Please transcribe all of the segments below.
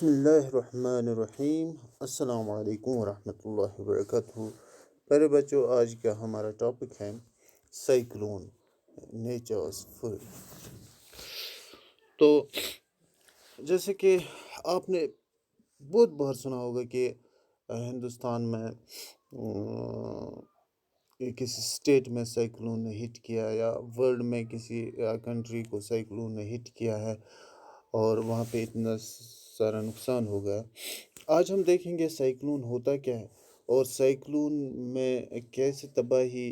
بسم اللہ الرحمن الرحیم۔ السلام علیکم ورحمۃ اللہ وبرکاتہ۔ پیارے بچوں، آج کا ہمارا ٹاپک ہے سائیکلون، نیچرز فلڈ۔ تو جیسے کہ آپ نے بہت بار سنا ہوگا کہ ہندوستان میں کسی اسٹیٹ میں سائیکلون نے ہٹ کیا، یا ورلڈ میں کسی کنٹری کو سائیکلون نے ہٹ کیا ہے اور وہاں پہ اتنا سارا نقصان ہو گیا۔ آج ہم دیکھیں گے سائیکلون ہوتا کیا ہے، اور سائیکلون میں کیسے تباہی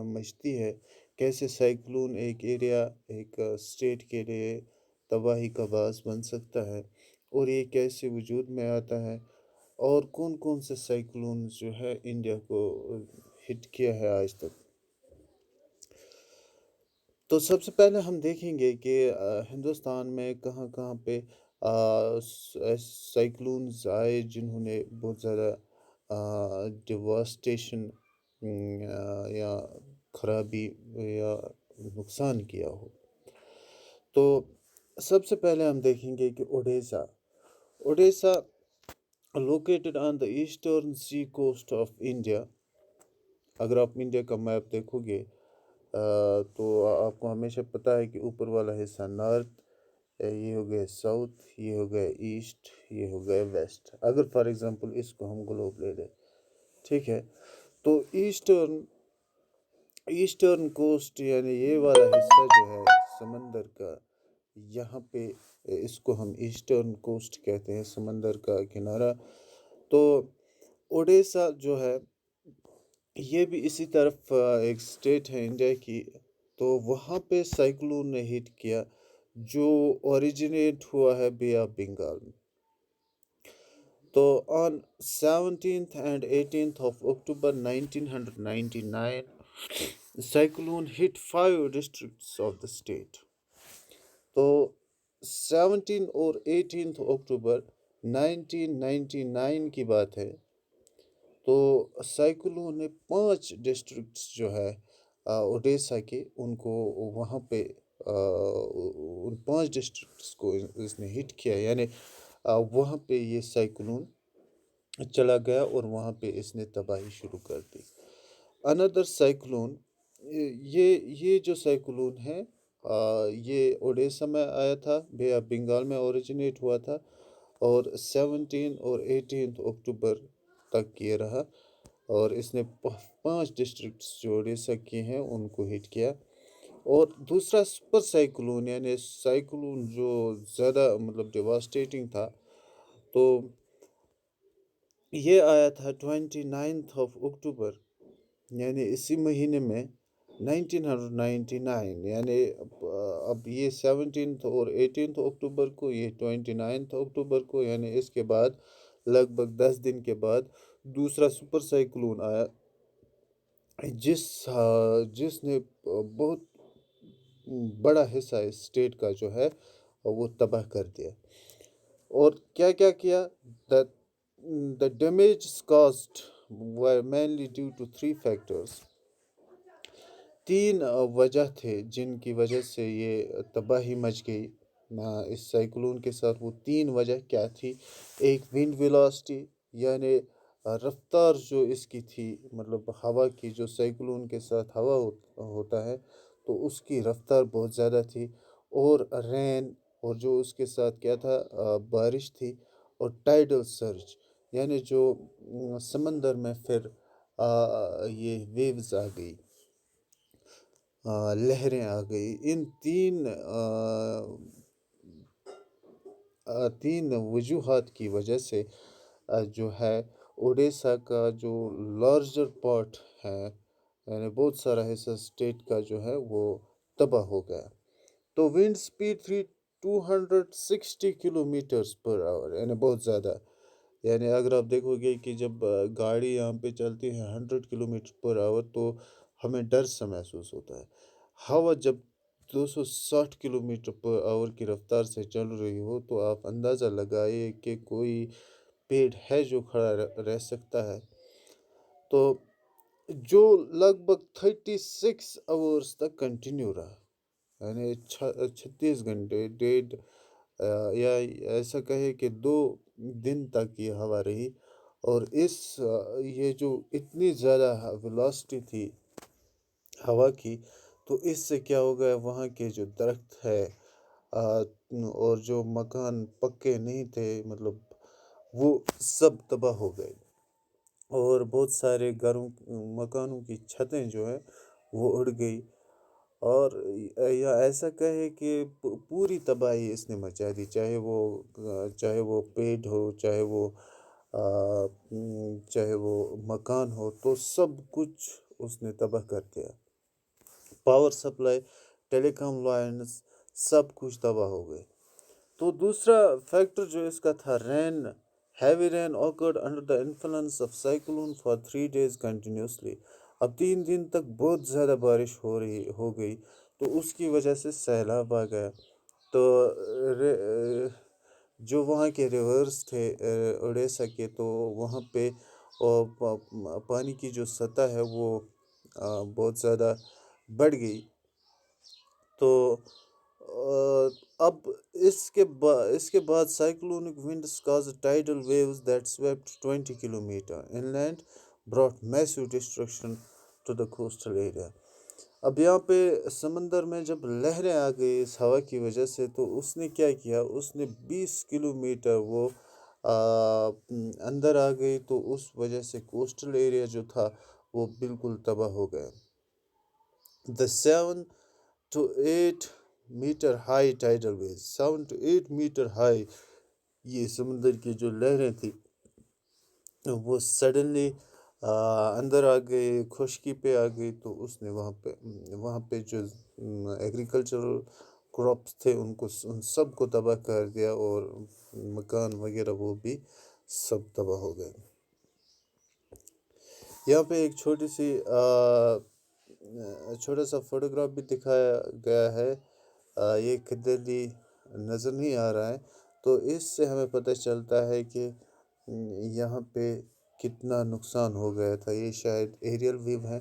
مچتی ہے، کیسے سائیکلون ایک ایریا، ایک اسٹیٹ کے لیے تباہی کا باعث بن سکتا ہے، اور یہ کیسے وجود میں آتا ہے، اور کون کون سے سائیکلون جو ہے انڈیا کو ہٹ کیا ہے آج تک۔ تو سب سے پہلے ہم دیکھیں گے کہ ہندوستان میں کہاں کہاں پہ سائیکلونز آئے جنہوں نے بہت زیادہ ڈیواسٹیشن یا خرابی یا نقصان کیا ہو۔ تو سب سے پہلے ہم دیکھیں گے کہ Odessa located on the eastern sea coast of India۔ اگر آپ انڈیا کا میپ دیکھو گے تو آپ کو ہمیشہ پتہ ہے کہ اوپر والا حصہ نارتھ، یہ ہو گئے ساؤتھ، یہ ہو گئے ایسٹ، یہ ہو گئے ویسٹ۔ اگر فار ایگزامپل اس کو ہم گلوب لے لیں، ٹھیک ہے، تو ایسٹرن کوسٹ یعنی یہ والا حصہ جو ہے سمندر کا، یہاں پہ اس کو ہم ایسٹرن کوسٹ کہتے ہیں، سمندر کا کنارہ۔ تو اوڈیسا جو ہے یہ بھی اسی طرف ایک اسٹیٹ ہے انڈیا کی، تو وہاں پہ سائیکلون نے ہٹ کیا جو اوریجنیٹ ہوا ہے بے آف بنگال میں۔ تو آن 17th and 18th of October 1999 cyclone hit 5 districts of the state۔ تو 17 اور 18 اکتوبر 1999 کی بات ہے، تو سائیکلون نے 5 ڈسٹرکٹس جو ہے اوڈیسا کے، ان کو وہاں پہ ان 5 ڈسٹرکٹس کو اس نے ہٹ کیا، یعنی وہاں پہ یہ سائیکلون چلا گیا اور وہاں پہ اس نے تباہی شروع کر دی۔ اندر سائیکلون، یہ جو سائیکلون ہے یہ اوڈیسا میں آیا تھا، بے آف بنگال میں اوریجنیٹ ہوا تھا، اور 17 اور 18 اکتوبر تک یہ رہا، اور اس نے 5 ڈسٹرکٹس جو اوڈیسا کے ہیں ان کو ہٹ کیا۔ اور دوسرا سپر سائیکلون، یعنی سائیکلون جو زیادہ ڈیواسٹیٹنگ تھا، تو یہ آیا تھا 29 اکتوبر، یعنی اسی مہینے میں 1999، یعنی اب یہ 17 اور 18 اکتوبر کو، یہ 29 اکتوبر کو، یعنی اس کے بعد لگ بھگ 10 دن کے بعد دوسرا سپر سائیکلون آیا، جس نے بہت بڑا حصہ اس اسٹیٹ کا جو ہے وہ تباہ کر دیا۔ اور کیا کیا the damage caused were mainly due to 3 factors۔ 3 وجہ تھے جن کی وجہ سے یہ تباہی مچ گئی اس سائیکلون کے ساتھ۔ وہ 3 وجہ کیا تھی؟ ایک ونڈ ویلاسٹی، یعنی رفتار جو اس کی تھی، ہوا کی، جو سائیکلون کے ساتھ ہوا ہوتا ہے تو اس کی رفتار بہت زیادہ تھی، اور رین، اور جو اس کے ساتھ کیا تھا، بارش تھی، اور ٹائیڈل سرج، یعنی جو سمندر میں پھر یہ ویوز آ گئی، لہریں آ گئی۔ ان تین وجوہات کی وجہ سے جو ہے اوڈیسا کا جو لارجر پارٹ ہے، یعنی بہت سارا حصہ اسٹیٹ کا جو ہے وہ تباہ ہو گیا۔ تو ونڈ سپیڈ تھی 260 کلومیٹرز پر آور، یعنی بہت زیادہ، یعنی اگر آپ دیکھو گے کہ جب گاڑی یہاں پہ چلتی ہے 100 کلومیٹر پر آور تو ہمیں ڈر سا محسوس ہوتا ہے۔ ہوا جب 260 کلومیٹر پر آور کی رفتار سے چل رہی ہو تو آپ اندازہ لگائیے کہ کوئی پیڑ ہے جو کھڑا رہ سکتا ہے۔ تو جو لگ بھگ 36 آورز تک کنٹینیو رہا، یعنی 36 گھنٹے، یا ایسا کہے کہ 2 دن تک یہ ہوا رہی، اور یہ جو اتنی زیادہ ویلاسٹی تھی ہوا کی، تو اس سے کیا ہو گیا، وہاں کے جو درخت ہے اور جو مکان پکے نہیں تھے، مطلب وہ سب تباہ ہو گئے، اور بہت سارے مکانوں کی چھتیں جو ہیں وہ اڑ گئی، اور یا ایسا کہے کہ پوری تباہی اس نے مچا دی، چاہے وہ پیڑ ہو، چاہے وہ مکان ہو، تو سب کچھ اس نے تباہ کر دیا۔ پاور سپلائی، ٹیلی کام لائنز، سب کچھ تباہ ہو گئے۔ تو دوسرا فیکٹر جو اس کا تھا، heavy rain occurred under the influence of cyclone for 3 days continuously۔ اب 3 دن تک بہت زیادہ بارش ہو گئی، تو اس کی وجہ سے سیلاب آ گیا، تو جو وہاں کے ریورز تھے اڑیسہ کے، تو وہاں پہ پانی کی جو سطح ہے وہ بہت زیادہ بڑھ گئی، تو اب اس کے بعد سائیکلونک winds caused tidal waves that swept 20 kilometer inland, brought massive destruction to the coastal area۔ اب یہاں پہ سمندر میں جب لہریں آ گئی اس ہوا کی وجہ سے، تو اس نے کیا کیا، اس نے 20 کلومیٹر وہ اندر آ گئی، تو اس وجہ سے کوسٹل ایریا جو تھا وہ بالکل تباہ ہو گیا۔ The 7 to 8 metre high tidal waves, 7 to 8 metre high یہ سمندر کی جو لہریں تھیں وہ سڈنلی اندر آ گئی، خشکی پہ آ گئی، تو اس نے وہاں پہ جو ایگریکلچرل کراپس تھے ان سب کو تباہ کر دیا، اور مکان وغیرہ وہ بھی سب تباہ ہو گئے۔ یہاں پہ ایک چھوٹا سا فوٹوگراف بھی دکھایا گیا ہے، یہ کلیئرلی نظر نہیں آ رہا ہے، تو اس سے ہمیں پتہ چلتا ہے کہ یہاں پہ کتنا نقصان ہو گیا تھا۔ یہ شاید ایریل ویو ہے،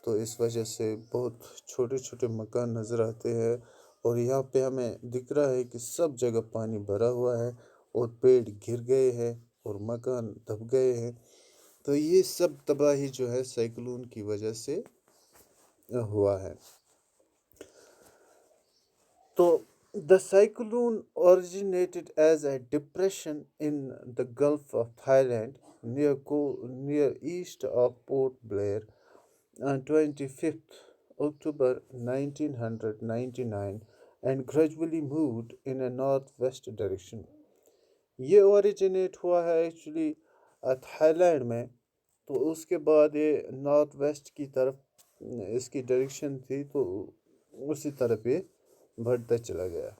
تو اس وجہ سے بہت چھوٹے چھوٹے مکان نظر آتے ہیں، اور یہاں پہ ہمیں دکھ رہا ہے کہ سب جگہ پانی بھرا ہوا ہے، اور پیڑ گر گئے ہیں، اور مکان دب گئے ہیں، تو یہ سب تباہی جو ہے سائیکلون کی وجہ سے ہوا ہے۔ تو the cyclone originated as a depression in the Gulf of Thailand near east of Port Blair on 25th October 1999 and gradually moved in a northwest direction۔ یہ اوریجنیٹ ہوا ہے ایکچولی تھائی لینڈ میں، تو اس کے بعد یہ نارتھ ویسٹ کی طرف اس کی ڈائریکشن تھی، تو اسی طرف یہ بڑھتا چلا گیا۔